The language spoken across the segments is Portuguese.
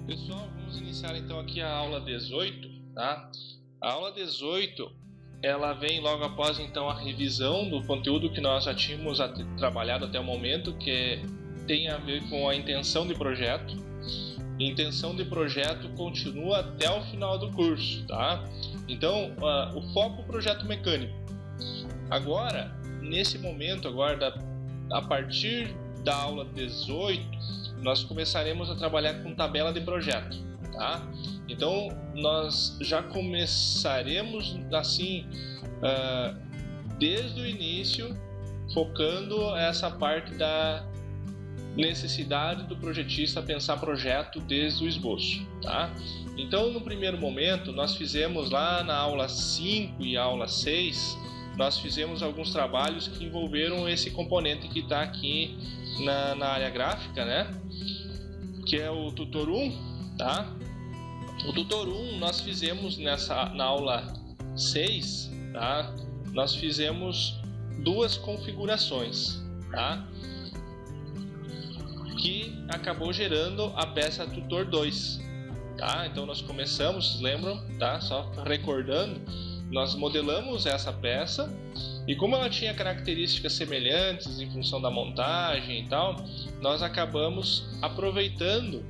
Pessoal, vamos iniciar então aqui a aula 18, tá? A aula 18, ela vem logo após então a revisão do conteúdo que nós já tínhamos trabalhado até o momento, que tem a ver com a intenção de projeto. A intenção de projeto continua até o final do curso, tá? Então, o foco projeto mecânico. Agora, nesse momento, a partir da aula 18, nós começaremos a trabalhar com tabela de projeto, tá? Então, nós já começaremos assim, desde o início, focando essa parte da necessidade do projetista pensar projeto desde o esboço, tá? Então, no primeiro momento, nós fizemos lá na aula 5 e aula 6, nós fizemos alguns trabalhos que envolveram esse componente que está aqui na área gráfica, né? Que é o tutor 1, tá? O tutor 1 nós fizemos na aula 6, tá? Nós fizemos duas configurações, tá? Que acabou gerando a peça tutor 2, tá? Então nós começamos, vocês lembram, tá? Só recordando, nós modelamos essa peça e como ela tinha características semelhantes em função da montagem e tal, nós acabamos aproveitando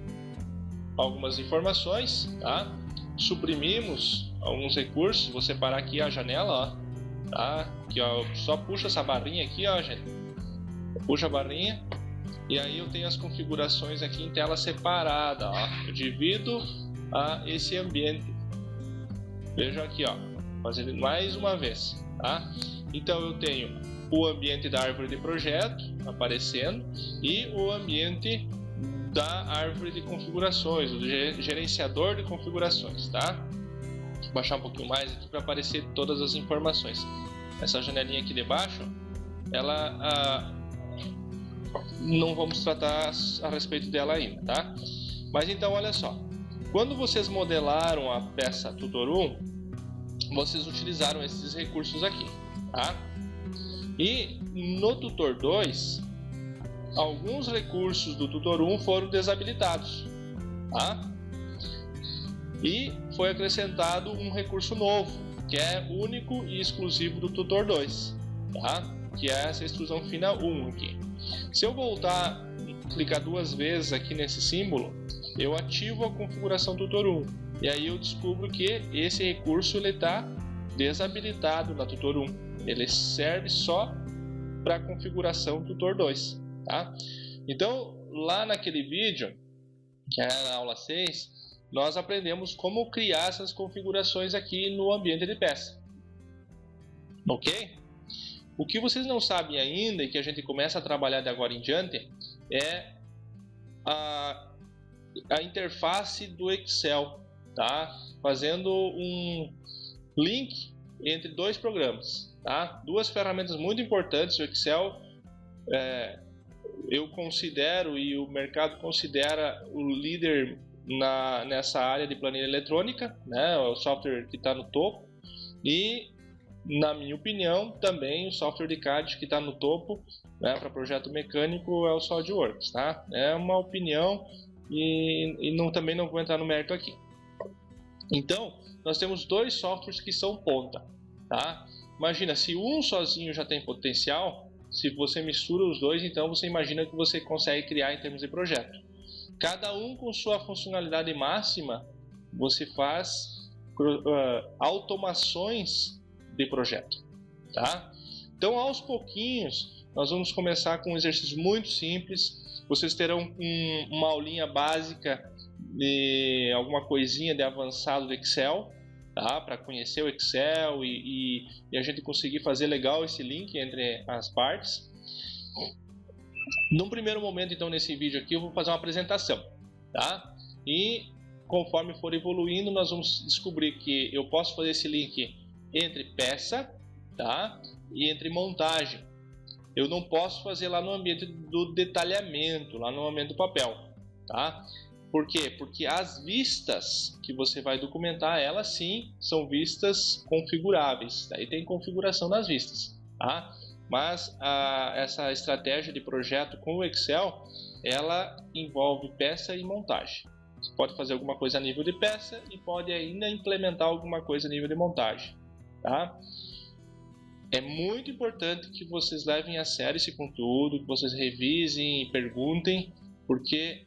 algumas informações, tá? Suprimimos alguns recursos. Vou separar aqui a janela, ó, tá? Aqui, ó, só puxa essa barrinha aqui, ó, gente. Puxa a barrinha e aí eu tenho as configurações aqui em tela separada, ó. Eu divido esse ambiente. Vejam aqui, ó, fazendo mais uma vez, tá? Então eu tenho o ambiente da árvore de projeto aparecendo e o ambiente da árvore de configurações, o gerenciador de configurações, tá? Vou baixar um pouquinho mais aqui para aparecer todas as informações. Essa janelinha aqui debaixo, ela não vamos tratar a respeito dela ainda, tá? Mas então olha só, quando vocês modelaram a peça tutor 1, vocês utilizaram esses recursos aqui, tá? E no tutor 2, alguns recursos do tutor 1 foram desabilitados, tá? E foi acrescentado um recurso novo, que é único e exclusivo do tutor 2, tá? Que é essa extrusão fina 1 aqui. Se eu voltar, clicar duas vezes aqui nesse símbolo, eu ativo a configuração tutor 1. E aí eu descubro que esse recurso está desabilitado na tutor 1. Ele serve só para a configuração tutor 2. Tá? Então, lá naquele vídeo, que é a aula 6, nós aprendemos como criar essas configurações aqui no ambiente de peça. Ok? O que vocês não sabem ainda e que a gente começa a trabalhar de agora em diante é a interface do Excel, tá? Fazendo um link entre dois programas, tá? Duas ferramentas muito importantes. O Excel eu considero e o mercado considera o líder nessa área de planilha eletrônica, né? O software que está no topo, e na minha opinião também o software de CAD que está no topo, né, para projeto mecânico é o SolidWorks, tá? É uma opinião e também não vou entrar no mérito aqui. Então nós temos dois softwares que são ponta, tá? Imagina, se um sozinho já tem potencial, se você mistura os dois, então você imagina que você consegue criar em termos de projeto. Cada um com sua funcionalidade máxima, você faz automações de projeto, tá? Então, aos pouquinhos, nós vamos começar com um exercício muito simples. Vocês terão uma aulinha básica de alguma coisinha de avançado do Excel, tá? Para conhecer o Excel e a gente conseguir fazer legal esse link entre as partes. Num primeiro momento, então, nesse vídeo aqui, eu vou fazer uma apresentação, tá? E conforme for evoluindo, nós vamos descobrir que eu posso fazer esse link entre peça, tá? E entre montagem. Eu não posso fazer lá no ambiente do detalhamento, lá no ambiente do papel, tá? Por quê? Porque as vistas que você vai documentar, elas sim são vistas configuráveis. Daí tem configuração das vistas, tá? Mas essa estratégia de projeto com o Excel, ela envolve peça e montagem. pode fazer alguma coisa a nível de peça e pode ainda implementar alguma coisa a nível de montagem, tá? É muito importante que vocês levem a sério esse conteúdo, que vocês revisem e perguntem, porque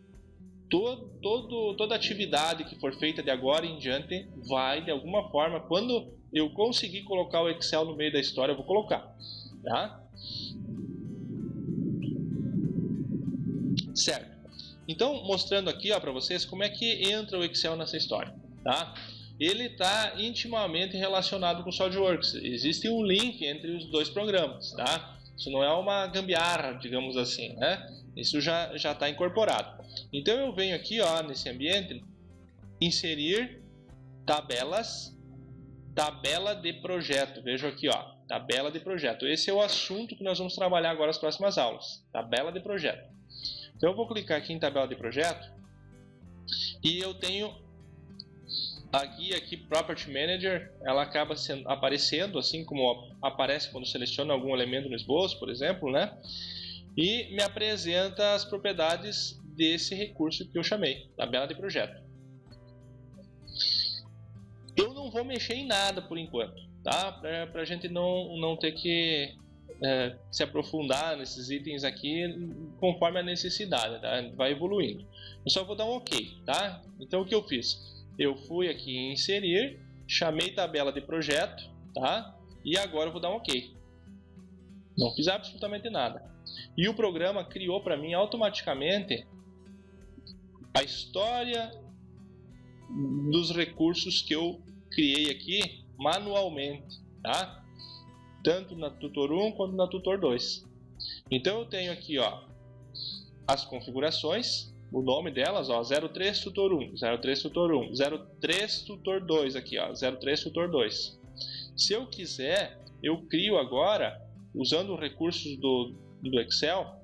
toda atividade que for feita de agora em diante vai, de alguma forma, quando eu conseguir colocar o Excel no meio da história, eu vou colocar, tá? Certo. Então, mostrando aqui para vocês como é que entra o Excel nessa história, tá? Ele está intimamente relacionado com o SolidWorks. Existe um link entre os dois programas, tá? Isso não é uma gambiarra, digamos assim, né? Isso já está incorporado. Então eu venho aqui, nesse ambiente, inserir tabelas, tabela de projeto. Vejo aqui, tabela de projeto. Esse é o assunto que nós vamos trabalhar agora nas próximas aulas. Tabela de projeto. Então eu vou clicar aqui em tabela de projeto e eu tenho a guia aqui Property Manager. Ela acaba aparecendo assim como aparece quando seleciona algum elemento no esboço, por exemplo, né? E me apresenta as propriedades desse recurso que eu chamei, tabela de projeto. Eu não vou mexer em nada por enquanto, tá? Para a gente não ter que se aprofundar nesses itens aqui conforme a necessidade, tá? Vai evoluindo. Eu só vou dar um OK, tá? Então o que eu fiz? Eu fui aqui em inserir, chamei tabela de projeto, tá? E agora eu vou dar um OK. Não fiz absolutamente nada. E o programa criou para mim automaticamente a história dos recursos que eu criei aqui manualmente, tá? Tanto na Tutor 1 quanto na Tutor 2. Então eu tenho aqui, as configurações, o nome delas, 03 Tutor 1, 03 Tutor 1, 03 Tutor 2 aqui, 03 Tutor 2. Se eu quiser, eu crio agora, usando os recursos do Excel,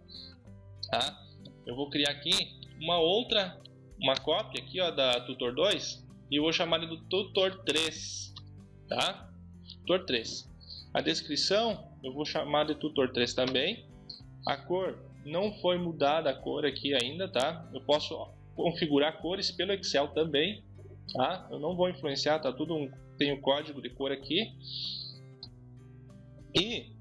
tá? Eu vou criar aqui uma cópia aqui, da Tutor 2, e eu vou chamar ele do Tutor 3, tá? Tutor 3. A descrição eu vou chamar de Tutor 3 também. A cor não foi mudada, a cor aqui ainda, tá? Eu posso configurar cores pelo Excel também, tá? Eu não vou influenciar, tá tudo tem o código de cor aqui. E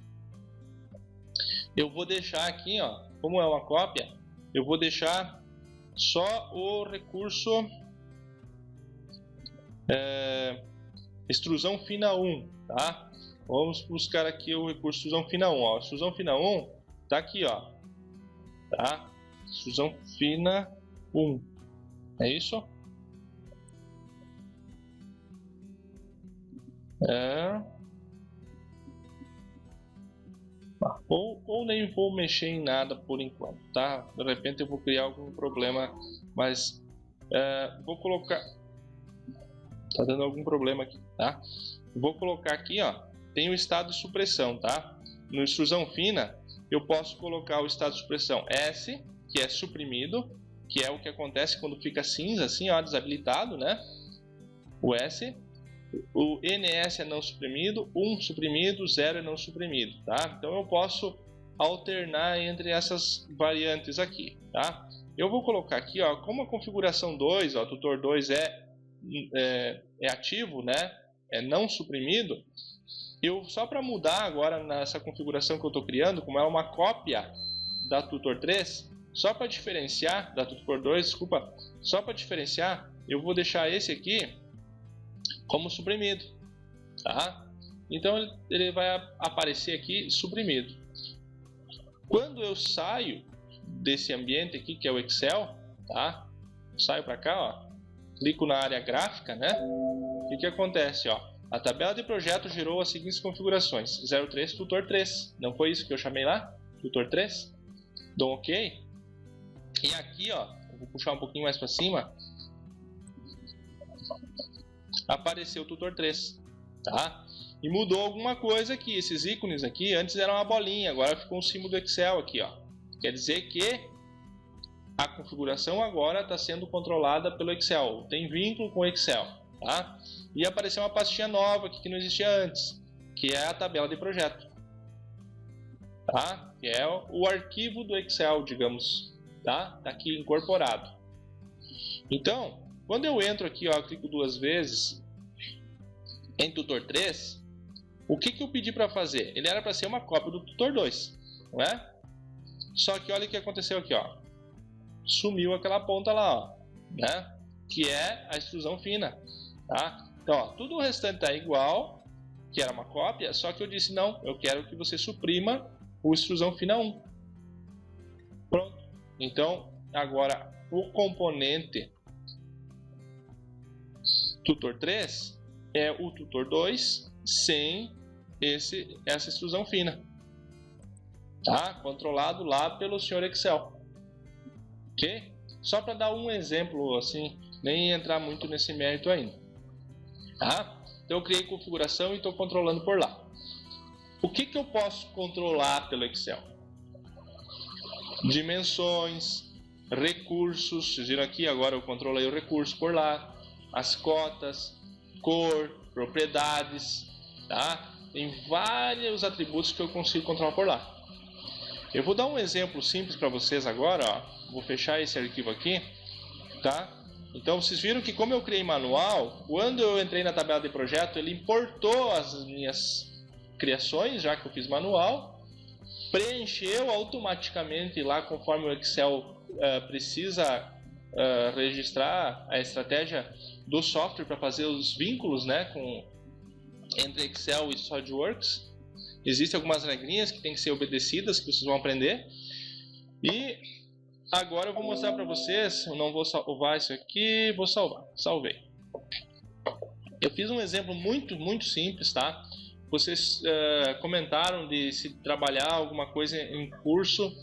eu vou deixar aqui, como é uma cópia, eu vou deixar só o recurso extrusão fina 1, tá? Vamos buscar aqui o recurso extrusão fina 1, extrusão fina 1 tá aqui, tá? Extrusão fina 1, é isso? Ou nem vou mexer em nada por enquanto, tá? De repente eu vou criar algum problema, mas vou colocar... Tá dando algum problema aqui, tá? Vou colocar aqui, tem o estado de supressão, tá? No extrusão fina, eu posso colocar o estado de supressão S, que é suprimido, que é o que acontece quando fica cinza, assim, desabilitado, né? O S. O NS é não suprimido, 1 suprimido, 0 é não suprimido, tá? Então eu posso alternar entre essas variantes aqui, tá? Eu vou colocar aqui, como a configuração 2, Tutor 2 é ativo, né? É não suprimido. Só para mudar agora nessa configuração que eu estou criando, como é uma cópia da Tutor 3, só para diferenciar, da Tutor 2, desculpa, só para diferenciar, eu vou deixar esse aqui como suprimido, tá? Então ele vai aparecer aqui suprimido. Quando eu saio desse ambiente aqui, que é o Excel, tá? Saio para cá, clico na área gráfica, né? O que acontece, A tabela de projeto gerou as seguintes configurações: 03 Tutor 3. Não foi isso que eu chamei lá? Tutor 3. Dou um OK. E aqui, eu vou puxar um pouquinho mais para cima. Apareceu o Tutor 3, tá? E mudou alguma coisa aqui. Esses ícones aqui antes eram uma bolinha, agora ficou um símbolo do Excel aqui, Quer dizer que a configuração agora está sendo controlada pelo Excel. Tem vínculo com o Excel, tá? E apareceu uma pastinha nova aqui que não existia antes, que é a tabela de projeto, tá? Que é o arquivo do Excel, digamos, tá? Tá aqui incorporado. Então, Quando eu entro aqui, ó, clico 2 vezes em tutor 3, o que eu pedi para fazer? Ele era para ser uma cópia do tutor 2, não é? Só que olha o que aconteceu aqui, ó. Sumiu aquela ponta lá, ó, né? Que é a extrusão fina, tá? Então, ó, tudo o restante tá igual, que era uma cópia, só que eu disse, não, eu quero que você suprima o extrusão fina 1. Pronto. Então, agora, o componente tutor 3 é o tutor 2 sem essa extrusão fina. Tá? Controlado lá pelo senhor Excel. Ok? Só para dar um exemplo, assim, nem entrar muito nesse mérito ainda. Tá? Então eu criei configuração e estou controlando por lá. O que eu posso controlar pelo Excel? Dimensões, recursos. Vocês viram aqui, agora eu controlei o recurso por lá. As cotas, cor, propriedades. Tá? Tem vários atributos que eu consigo controlar por lá. Eu vou dar um exemplo simples para vocês agora, ó. Vou fechar esse arquivo aqui, tá? Então vocês viram que como eu criei manual, quando eu entrei na tabela de projeto, ele importou as minhas criações, já que eu fiz manual, preencheu automaticamente lá conforme o Excel precisa registrar a estratégia do software para fazer os vínculos, né, entre Excel e SolidWorks. Existem algumas regrinhas que têm que ser obedecidas, que vocês vão aprender. E agora eu vou mostrar para vocês, eu não vou salvar isso aqui, vou salvar. Salvei. Eu fiz um exemplo muito simples, tá? Vocês comentaram de se trabalhar alguma coisa em curso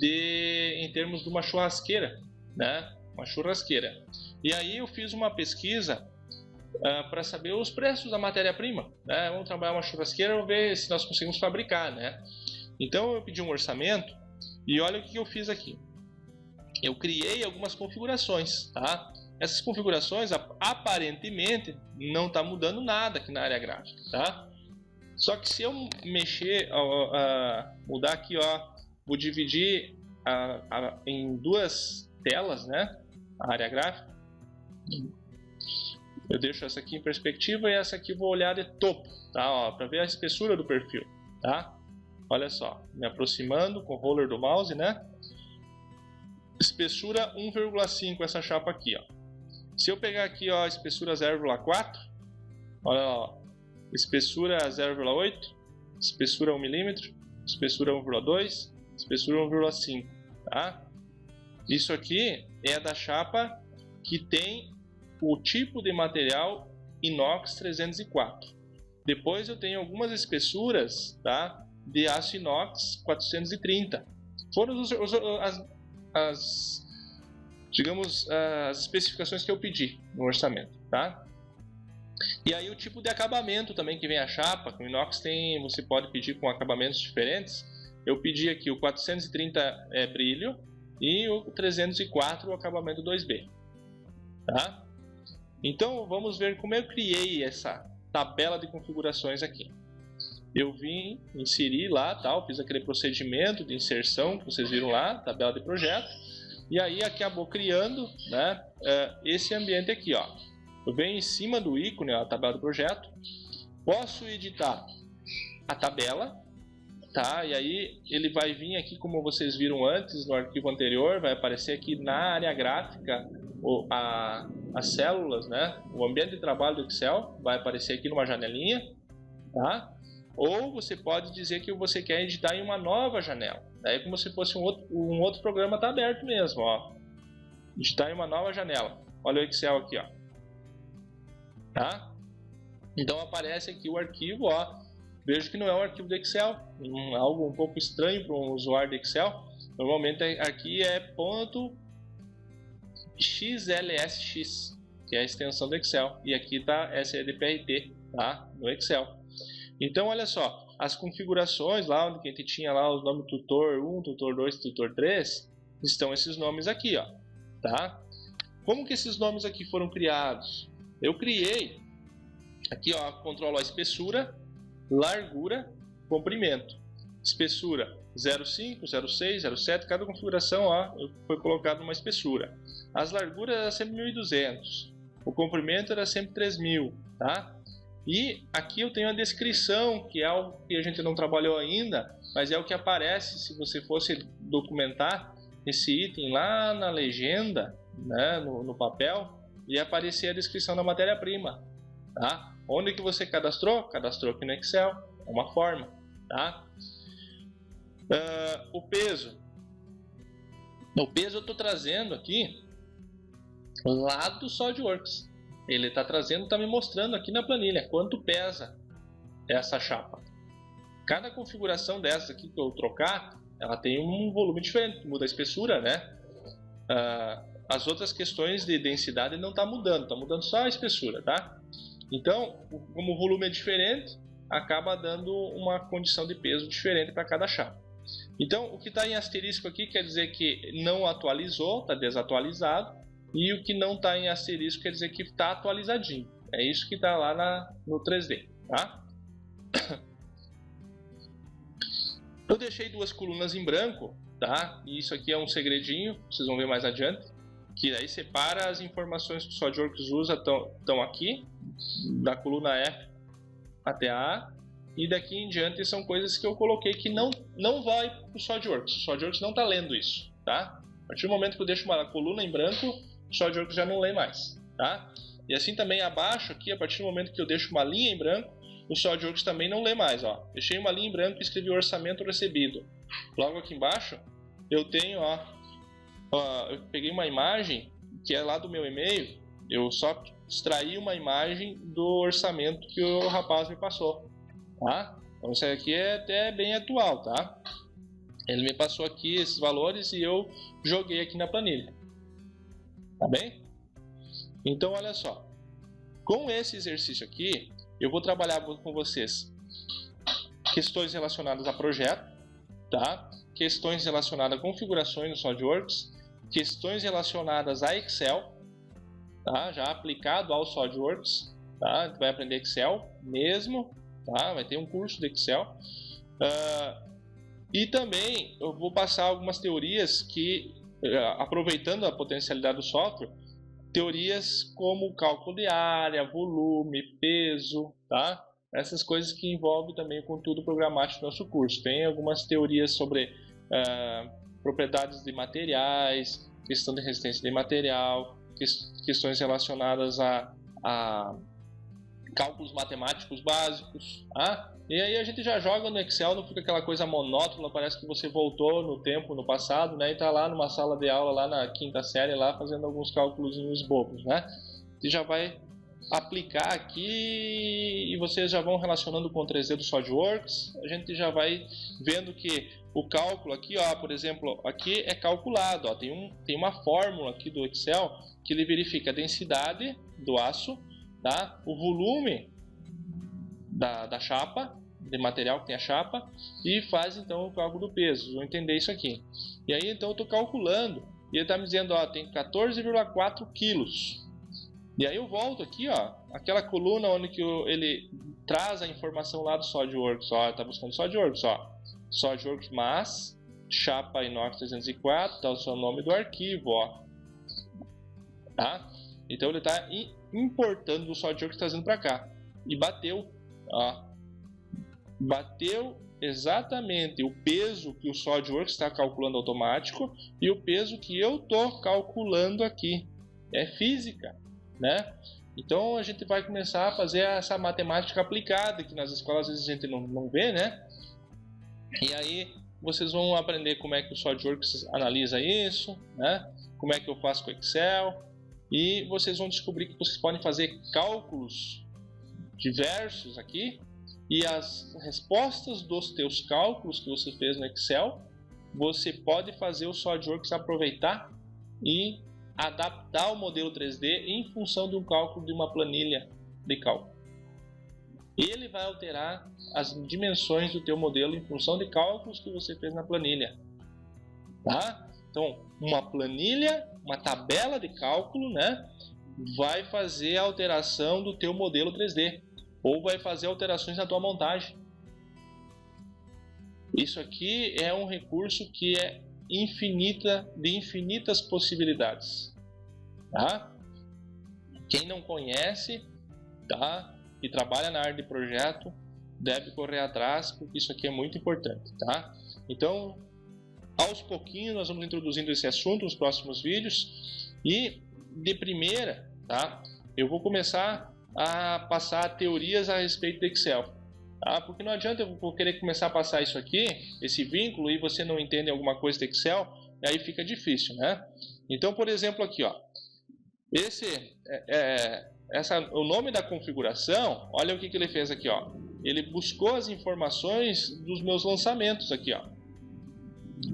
em termos de uma churrasqueira, né? Uma churrasqueira. E aí eu fiz uma pesquisa para saber os preços da matéria-prima, né? Vamos trabalhar uma churrasqueira, vamos ver se nós conseguimos fabricar, né? Então eu pedi um orçamento e olha o que eu fiz aqui. Eu criei algumas configurações, tá? Essas configurações aparentemente não está mudando nada aqui na área gráfica, tá? Só que se eu mexer, mudar aqui, ó, vou dividir em 2 telas, né? A área gráfica. Eu deixo essa aqui em perspectiva e essa aqui vou olhar de topo, tá? Para ver a espessura do perfil, tá? Olha só, me aproximando com o roller do mouse, né? Espessura 1,5 essa chapa aqui, ó. Se eu pegar aqui, ó, espessura 0,4, olha lá, ó, espessura 0,8, espessura 1 mm, espessura 1,2, espessura 1,5, tá? Isso aqui é da chapa que tem o tipo de material inox 304. Depois eu tenho algumas espessuras, tá, de aço inox 430. Foram digamos, as especificações que eu pedi no orçamento, tá? E aí o tipo de acabamento também que vem a chapa, com inox você pode pedir com acabamentos diferentes. Eu pedi aqui o 430 brilho e o 304 o acabamento 2B, tá? Então vamos ver como eu criei essa tabela de configurações aqui. Eu vim inserir lá, tal, fiz aquele procedimento de inserção que vocês viram lá, tabela de projeto, e aí acabou criando, né, esse ambiente aqui, ó. Eu venho em cima do ícone, ó, a tabela do projeto, posso editar a tabela, tá? E aí ele vai vir aqui, como vocês viram antes no arquivo anterior, vai aparecer aqui na área gráfica as células, né? O ambiente de trabalho do Excel vai aparecer aqui numa janelinha, tá? Ou você pode dizer que você quer editar em uma nova janela. Daí como se fosse um outro programa está aberto mesmo, ó. Editar em uma nova janela. Olha o Excel aqui, ó. Tá? Então aparece aqui o arquivo, ó. Vejo que não é um arquivo do Excel, algo um pouco estranho para um usuário do Excel. Normalmente aqui é .xlsx, que é a extensão do Excel, e aqui está SEDPRT, tá? No Excel. Então olha só, as configurações lá onde a gente tinha lá os nomes tutor 1, tutor 2, tutor 3, estão esses nomes aqui, ó, tá? Como que esses nomes aqui foram criados? Eu criei aqui, ó, controlo a espessura, largura, comprimento. Espessura 0,5, 0,6, 0,7, cada configuração, ó, foi colocado uma espessura. As larguras eram sempre 1200, o comprimento era sempre 3.000, tá? E aqui eu tenho a descrição, que é algo que a gente não trabalhou ainda, mas é o que aparece se você fosse documentar esse item lá na legenda, né, no papel, e aparecer a descrição da matéria-prima, tá? Onde que você cadastrou? Cadastrou aqui no Excel, é uma forma, tá? O peso. O peso eu estou trazendo aqui lá do SolidWorks. Ele está trazendo, está me mostrando aqui na planilha quanto pesa essa chapa. Cada configuração dessa aqui que eu trocar, ela tem um volume diferente, muda a espessura, né? As outras questões de densidade não está mudando só a espessura, tá? Então, como o volume é diferente, acaba dando uma condição de peso diferente para cada chapa. Então, o que está em asterisco aqui quer dizer que não atualizou, está desatualizado, e o que não está em asterisco quer dizer que está atualizadinho. É isso que está lá no 3D, tá? Eu deixei duas colunas em branco, tá? E isso aqui é um segredinho, vocês vão ver mais adiante, que aí separa as informações que o SolidWorks usa estão aqui, da coluna F até a A, e daqui em diante são coisas que eu coloquei que não vai para o SolidWorks. O SolidWorks não está lendo isso, tá? A partir do momento que eu deixo uma coluna em branco, o SolidWorks já não lê mais, tá? E assim também abaixo aqui, a partir do momento que eu deixo uma linha em branco, o SolidWorks também não lê mais, ó. Deixei uma linha em branco e escrevi o orçamento recebido. Logo aqui embaixo, eu tenho, eu peguei uma imagem que é lá do meu e-mail, eu só extraí uma imagem do orçamento que o rapaz me passou, tá? Então isso aqui é até bem atual, tá? Ele me passou aqui esses valores e eu joguei aqui na planilha, tá bem? Então olha só, com esse exercício aqui, eu vou trabalhar com vocês questões relacionadas a projeto, tá? Questões relacionadas a configurações no SolidWorks, questões relacionadas a Excel, tá? Já aplicado ao SolidWorks, tá? A gente vai aprender Excel mesmo, tá? Vai ter um curso de Excel. E também eu vou passar algumas teorias que, aproveitando a potencialidade do software, teorias como cálculo de área, volume, peso, tá? Essas coisas que envolvem também o conteúdo programático do nosso curso. Tem algumas teorias sobre propriedades de materiais, questão de resistência de material, questões relacionadas a cálculos matemáticos básicos, tá? E aí a gente já joga no Excel, não fica aquela coisa monótona, parece que você voltou no tempo, no passado, né? E tá lá numa sala de aula, lá na quinta série, lá fazendo alguns cálculos bobos, né? E já vai aplicar aqui e vocês já vão relacionando com o 3D do SolidWorks. A gente já vai vendo que o cálculo aqui, ó, por exemplo, aqui é calculado, ó, tem uma fórmula aqui do Excel que ele verifica a densidade do aço, tá? O volume da chapa, de material que tem a chapa, e faz então o cálculo do peso. Vou entender isso aqui. E aí então eu estou calculando e ele está me dizendo, ó, tem 14,4 quilos. E aí eu volto aqui, ó, aquela coluna onde que ele traz a informação lá do SolidWorks, ó, tá buscando SolidWorks, ó, SolidWorks Mass, chapa inox 304, tá o seu nome do arquivo, ó, tá? Então ele está importando o SolidWorks, trazendo para cá, e bateu, ó, bateu exatamente o peso que o SolidWorks está calculando automático e o peso que eu estou calculando aqui, é física, né? Então a gente vai começar a fazer essa matemática aplicada, que nas escolas às vezes a gente não vê, né? E aí vocês vão aprender como é que o SolidWorks analisa isso, né? Como é que eu faço com o Excel, e vocês vão descobrir que vocês podem fazer cálculos diversos aqui, e as respostas dos teus cálculos que você fez no Excel, você pode fazer o SolidWorks aproveitar e adaptar o modelo 3D em função de um cálculo de uma planilha de cálculo. Ele vai alterar as dimensões do teu modelo em função de cálculos que você fez na planilha, tá? Então, uma planilha, uma tabela de cálculo, né, vai fazer a alteração do teu modelo 3D, ou vai fazer alterações na tua montagem. Isso aqui é um recurso que é de infinitas possibilidades, tá? Quem não conhece, tá, e trabalha na área de projeto, deve correr atrás, porque isso aqui é muito importante, tá? Então, aos pouquinhos nós vamos introduzindo esse assunto nos próximos vídeos, e de primeira, tá, eu vou começar a passar teorias a respeito do Excel, tá? Porque não adianta eu querer começar a passar isso aqui, esse vínculo, e você não entende alguma coisa do Excel, e aí fica difícil, né? Então, por exemplo, aqui, ó, o nome da configuração, olha o que ele fez aqui, ó. Ele buscou as informações dos meus lançamentos aqui, ó.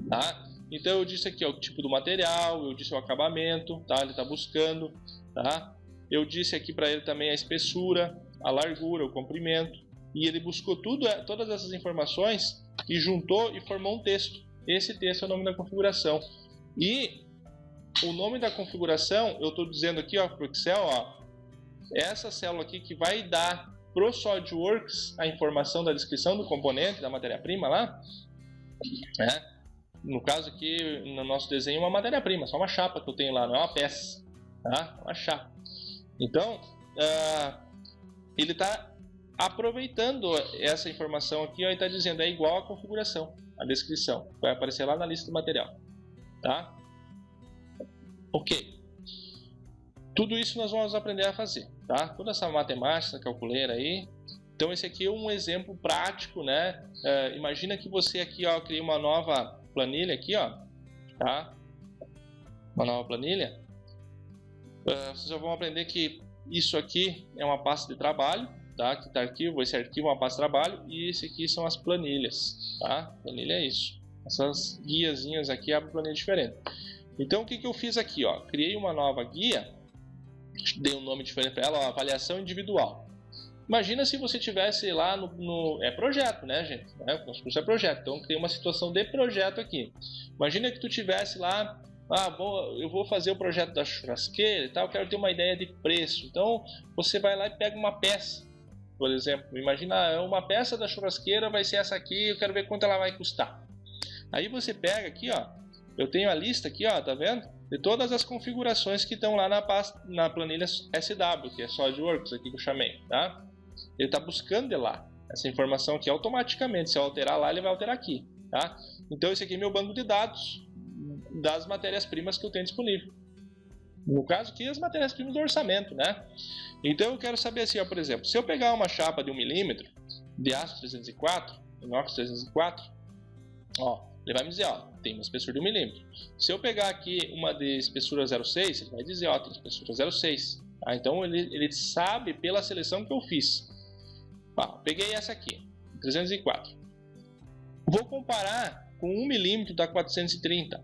Tá? Então eu disse aqui, ó, o tipo do material, eu disse o acabamento, tá? Ele está buscando, tá? Eu disse aqui para ele também a espessura, a largura, o comprimento, e ele buscou todas essas informações e juntou e formou um texto. Esse texto é o nome da configuração. E o nome da configuração, eu estou dizendo aqui, ó, para o Excel, ó, essa célula aqui que vai dar pro SolidWorks a informação da descrição do componente, da matéria-prima lá, né? No caso aqui, no nosso desenho, uma matéria-prima, só uma chapa que eu tenho lá, não é uma peça, tá? Uma chapa. Então, ele está aproveitando essa informação aqui, ó, e está dizendo é igual à configuração, a descrição, vai aparecer lá na lista do material, tá? Ok. Tudo isso nós vamos aprender a fazer, tá? Toda essa matemática, essa calculeira aí. Então esse aqui é um exemplo prático, né? Imagina que você aqui, ó, cria uma nova planilha aqui, ó, tá? Uma nova planilha. Vocês já vão aprender que isso aqui é uma pasta de trabalho, tá? Que tá arquivo, esse arquivo é uma pasta de trabalho e esse aqui são as planilhas, tá? Planilha é isso. Essas guiazinhas aqui abrem planilha diferente. Então o que eu fiz aqui, ó? Criei uma nova guia, dei um nome diferente para ela, ó, avaliação individual. Imagina se você tivesse lá é projeto, né, gente? Nosso curso é projeto, então tem uma situação de projeto aqui. Imagina que tu tivesse lá, eu vou fazer o projeto da churrasqueira e tal, quero ter uma ideia de preço. Então você vai lá e pega uma peça, por exemplo. Imagina uma peça da churrasqueira vai ser essa aqui, eu quero ver quanto ela vai custar. Aí você pega aqui, ó, eu tenho a lista aqui, ó, tá vendo? De todas as configurações que estão lá na planilha SW, que é SolidWorks aqui que eu chamei, tá? Ele está buscando de lá essa informação aqui automaticamente. Se eu alterar lá, ele vai alterar aqui, tá? Então esse aqui é meu banco de dados das matérias-primas que eu tenho disponível. No caso aqui, as matérias-primas do orçamento, né? Então eu quero saber assim, ó, por exemplo, se eu pegar uma chapa de 1 mm de aço 304, inox 304, ó, ele vai me dizer, ó, tem uma espessura de 1 mm. Se eu pegar aqui uma de espessura 0,6, ele vai dizer, ó, tem espessura 0,6. Ah, então ele sabe pela seleção que eu fiz. Peguei essa aqui, 304. Vou comparar com 1 mm da 430.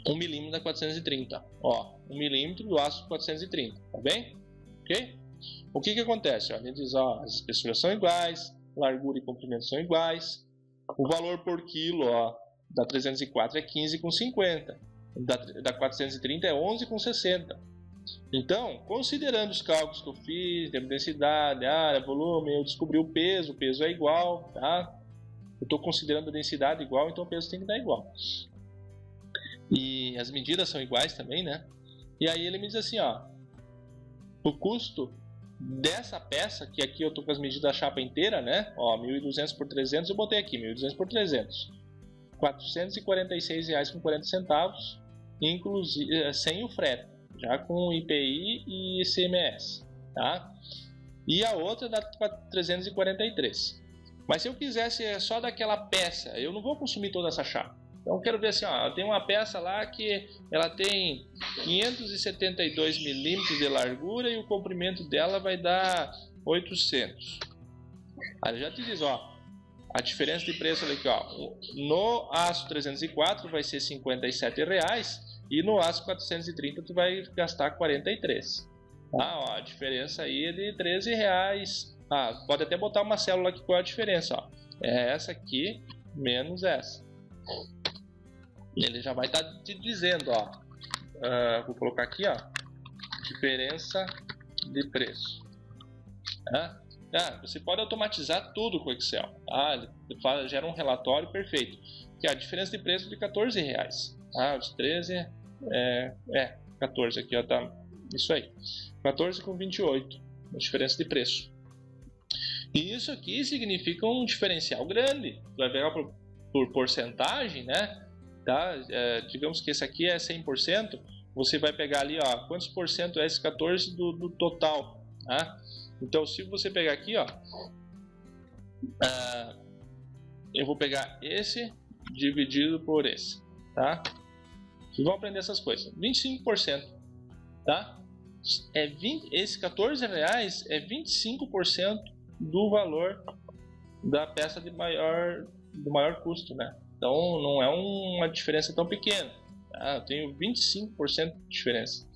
1 mm da 430. Ó, 1 mm do aço 430, tá bem? Ok? O que acontece? Ó, ele diz, ó, as espessuras são iguais, largura e comprimento são iguais. O valor por quilo, ó, da 304 é 15,50. Da 430 é 11,60. Então, considerando os cálculos que eu fiz, de densidade, área, volume, eu descobri o peso é igual, tá? Eu estou considerando a densidade igual, então o peso tem que dar igual. E as medidas são iguais também, né? E aí ele me diz assim, ó, o custo dessa peça, que aqui eu estou com as medidas da chapa inteira, né? Ó, 1.200 por 300, eu botei aqui, 1.200 por 300. R$ 446,40, inclusive, sem o frete. Já com IPI e ICMS, tá? E a outra dá 343. Mas se eu quisesse só daquela peça, eu não vou consumir toda essa chapa. Então eu quero ver assim, ó, eu tenho uma peça lá que ela tem 572 milímetros de largura e o comprimento dela vai dar 800. Aí já te diz, ó, a diferença de preço ali, ó, no aço 304 vai ser R$ 57,00. E no aço 430 tu vai gastar 43. Tá? Ó, a diferença aí é de R$13. Pode até botar uma célula aqui, qual é a diferença? Ó. É essa aqui menos essa. Ele já vai estar te dizendo, ó. Vou colocar aqui, ó, diferença de preço. Você pode automatizar tudo com o Excel. Ele gera um relatório perfeito. Que é a diferença de preço de R$14. Os 13 14 aqui, ó, tá Isso aí, 14,28, a diferença de preço. E isso aqui significa um diferencial grande. Tu vai pegar por porcentagem, né? Tá? Digamos que esse aqui é 100%, você vai pegar ali, ó, quantos por cento é esse 14 do total, tá? Então, se você pegar aqui, ó, eu vou pegar esse dividido por esse, tá? Vocês vão aprender essas coisas. 25%, tá? Esse 14 reais é 25% do valor da peça do maior custo, né? Então não é uma diferença tão pequena, tá? Eu tenho 25% de diferença.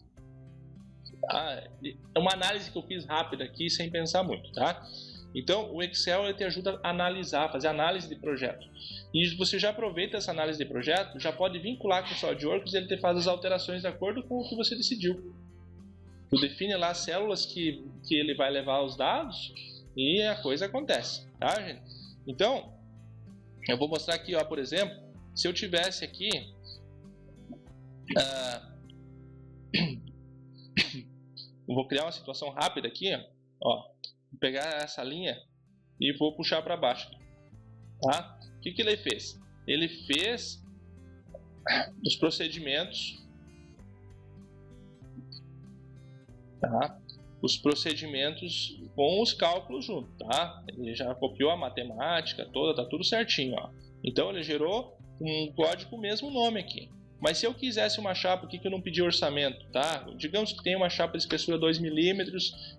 Tá? É uma análise que eu fiz rápida aqui sem pensar muito, tá? Então o Excel ele te ajuda a analisar, fazer análise de projeto. E você já aproveita essa análise de projeto, já pode vincular com o SolidWorks e ele te faz as alterações de acordo com o que você decidiu. Tu define lá as células que ele vai levar os dados e a coisa acontece, tá, gente? Então, eu vou mostrar aqui, ó, por exemplo, se eu tivesse aqui eu vou criar uma situação rápida aqui, ó, vou pegar essa linha e vou puxar para baixo, tá? O que ele fez? Ele fez os procedimentos, tá? Os procedimentos com os cálculos junto, tá? Ele já copiou a matemática toda, tá tudo certinho, ó. Então ele gerou um código com o mesmo nome aqui. Mas se eu quisesse uma chapa aqui que eu não pedi orçamento, tá? Digamos que tem uma chapa de espessura 2 mm,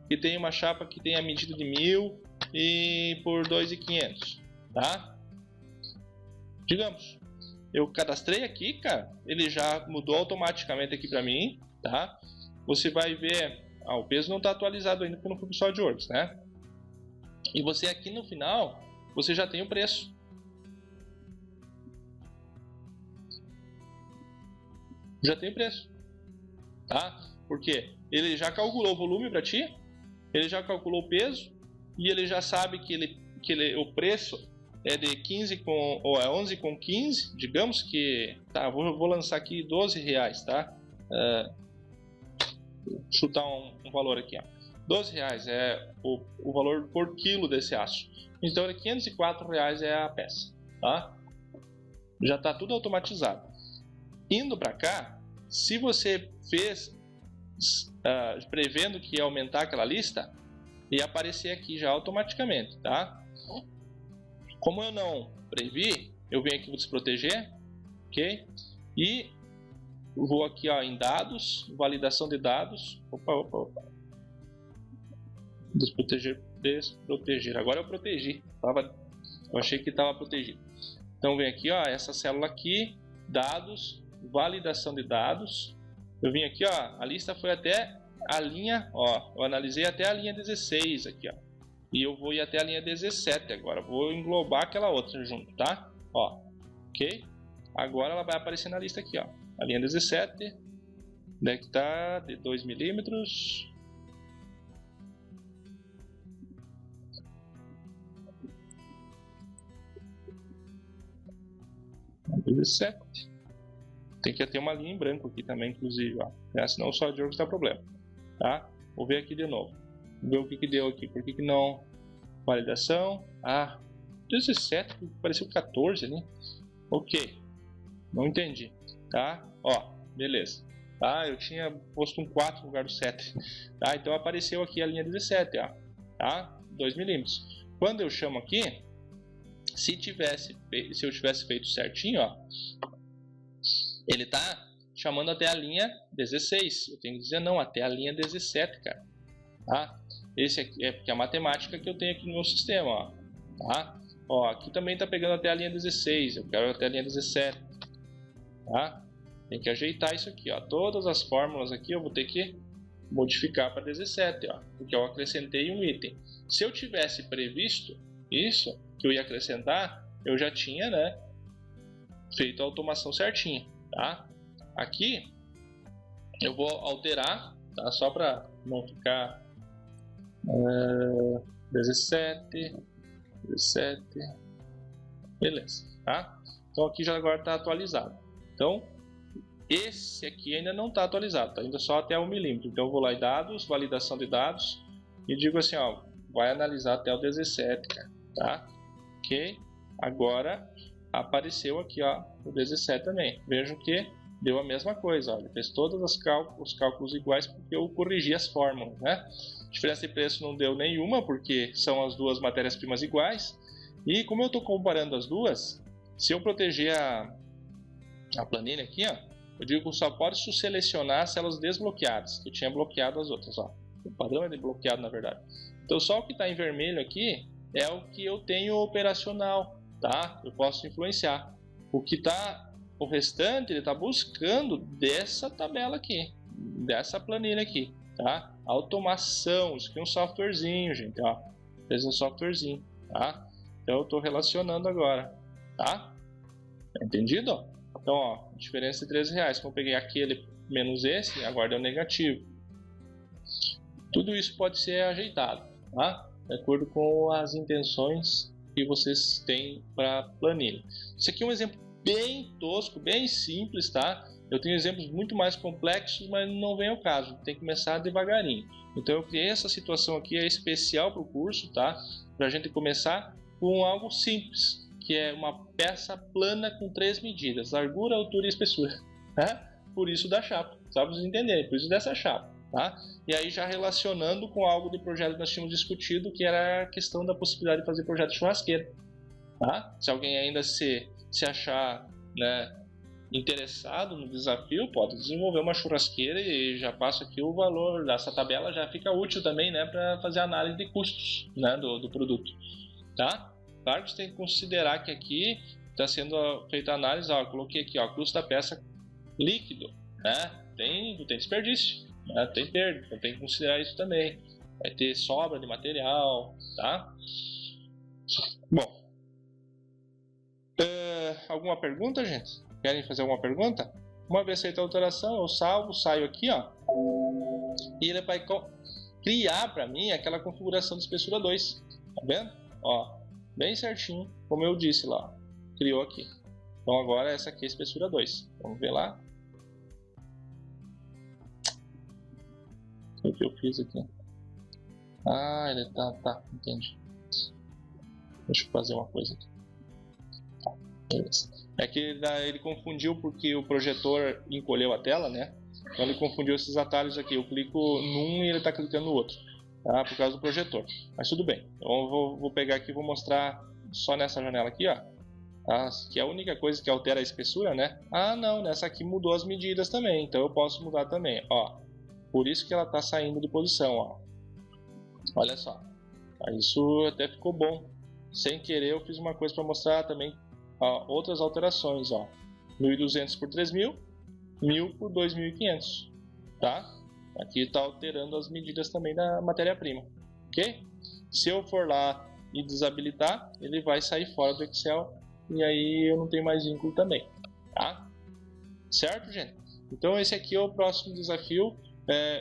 que tem uma chapa que tem a medida de 1000 e por 2.500, tá? Digamos, eu cadastrei aqui, cara, ele já mudou automaticamente aqui para mim, tá? Você vai ver, o peso não está atualizado ainda porque não foi para o SolidWorks, né? E você aqui no final, você já tem o preço. Já tem preço, tá? Porque ele já calculou o volume para ti, ele já calculou o peso e ele já sabe que o preço é de 11,15, digamos que, tá, vou lançar aqui 12 reais, tá? Chutar um valor aqui, ó. 12 reais é o valor por quilo desse aço. Então, R$ 504 reais é a peça, tá? Já está tudo automatizado. Indo para cá, se você fez prevendo que ia aumentar aquela lista, ia aparecer aqui já automaticamente, tá? Como eu não previ, eu venho aqui vou desproteger, ok? E vou aqui, ó, em dados, validação de dados. Opa. Desproteger. Agora eu protegi. Eu achei que estava protegido. Então vem aqui, ó, essa célula aqui, dados, validação de dados. Eu vim aqui, ó, a lista foi até a linha, ó, eu analisei até a linha 16 aqui, ó. E eu vou ir até a linha 17 agora. Vou englobar aquela outra junto, tá? Ó, ok? Agora ela vai aparecer na lista aqui, ó. A linha 17, onde é que tá? De 2 mm. 17. Tem que ter uma linha em branco aqui também, inclusive, ó. Senão o SolidWorks dá problema, tá? Vou ver aqui de novo. Ver o que deu aqui. Por que não? Validação. 17, pareceu 14 ali. Ok. Não entendi, tá? Ó, beleza. Tá? Eu tinha posto um 4 no lugar do 7. Tá? Então apareceu aqui a linha 17, ó. Tá? 2 mm. Quando eu chamo aqui, se eu tivesse feito certinho, ó, ele tá chamando até a linha 16. Eu tenho que dizer não, até a linha 17, cara. Tá? Esse aqui é porque a matemática que eu tenho aqui no meu sistema, ó. Tá? Ó, aqui também tá pegando até a linha 16. Eu quero até a linha 17. Tá? Tem que ajeitar isso aqui, ó. Todas as fórmulas aqui eu vou ter que modificar para 17, ó, porque eu acrescentei um item. Se eu tivesse previsto isso que eu ia acrescentar, eu já tinha, né, feito a automação certinha, tá? Aqui eu vou alterar, tá? Só para não ficar 17, beleza, tá? Então aqui já agora está atualizado. Então esse aqui ainda não está atualizado, tá ainda só até 1 milímetro. Então eu vou lá em dados, validação de dados e digo assim, ó, vai analisar até o 17, cara, tá? Ok? Agora apareceu aqui, ó, o 17 também. Vejam que deu a mesma coisa, ó, ele fez todos os cálculos iguais porque eu corrigi as fórmulas, né? Diferença de preço não deu nenhuma porque são as duas matérias-primas iguais. E como eu estou comparando as duas, se eu proteger a planilha aqui, ó, eu digo que só pode selecionar células desbloqueadas. Eu tinha bloqueado as outras, ó. O padrão é desbloqueado, na verdade. Então só o que está em vermelho aqui é o que eu tenho operacional, tá? Eu posso influenciar. O restante ele está buscando dessa tabela aqui, dessa planilha aqui, tá? Automação, isso aqui é um softwarezinho, gente, ó. Fez um softwarezinho, tá? Então eu estou relacionando agora, tá? Entendido? Então, ó, diferença de R$13. Como eu peguei aquele menos esse, agora deu negativo. Tudo isso pode ser ajeitado, tá? De acordo com as intenções que vocês têm para a planilha. Isso aqui é um exemplo bem tosco, bem simples, tá? Eu tenho exemplos muito mais complexos, mas não vem ao caso. Tem que começar devagarinho. Então eu criei essa situação aqui, é especial para o curso, tá? Para a gente começar com algo simples, que é uma peça plana com 3 medidas, largura, altura e espessura, tá? Por isso da chapa, só para vocês entenderem, por isso dessa chapa, tá? E aí já relacionando com algo de projeto que nós tínhamos discutido, que era a questão da possibilidade de fazer projeto de churrasqueira, tá? Se alguém ainda se achar, né, interessado no desafio, pode desenvolver uma churrasqueira e já passo aqui o valor dessa tabela, já fica útil também, né, para fazer análise de custos, né, do produto, tá? Claro que você tem que considerar que aqui está sendo feita a análise, ó, eu coloquei aqui, ó, custo da peça líquido, né? Tem desperdício, né? Tem perda, então tem que considerar isso também. Vai ter sobra de material, tá? Bom, alguma pergunta, gente? Querem fazer alguma pergunta? Uma vez feita a alteração, eu salvo, saio aqui, ó, e ele vai criar para mim aquela configuração de espessura 2, tá vendo? Ó, bem certinho, como eu disse lá, criou aqui. Então agora essa aqui é a espessura 2. Vamos ver lá. O que eu fiz aqui? Ah, ele tá, entendi. Deixa eu fazer uma coisa aqui. Tá, beleza. É que ele confundiu porque o projetor encolheu a tela, né? Então ele confundiu esses atalhos aqui. Eu clico num e ele está clicando no outro, tá? Por causa do projetor. Mas tudo bem. Então eu vou pegar aqui e vou mostrar só nessa janela aqui, ó. Que é a única coisa que altera a espessura, né? Ah, não, nessa aqui mudou as medidas também. Então eu posso mudar também, ó. Por isso que ela está saindo de posição, ó. Olha só. Isso até ficou bom. Sem querer eu fiz uma coisa para mostrar também, ó, outras alterações, ó. 1.200 por 3.000, 1.000 por 2.500, tá? Aqui está alterando as medidas também da matéria-prima, ok? Se eu for lá e desabilitar, ele vai sair fora do Excel e aí eu não tenho mais vínculo também, tá? Certo, gente? Então esse aqui é o próximo desafio,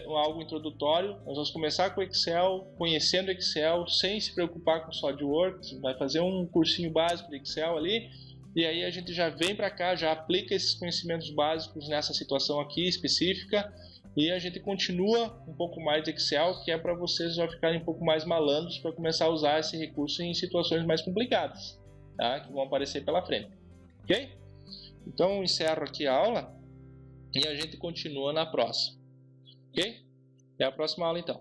algo introdutório. Nós vamos começar com o Excel, conhecendo o Excel, sem se preocupar com o SolidWorks, vai fazer um cursinho básico de Excel ali, e aí a gente já vem para cá, já aplica esses conhecimentos básicos nessa situação aqui específica, e a gente continua um pouco mais de Excel, que é para vocês já ficarem um pouco mais malandros para começar a usar esse recurso em situações mais complicadas, tá? Que vão aparecer pela frente, ok? Então encerro aqui a aula e a gente continua na próxima, ok? Até a próxima aula então.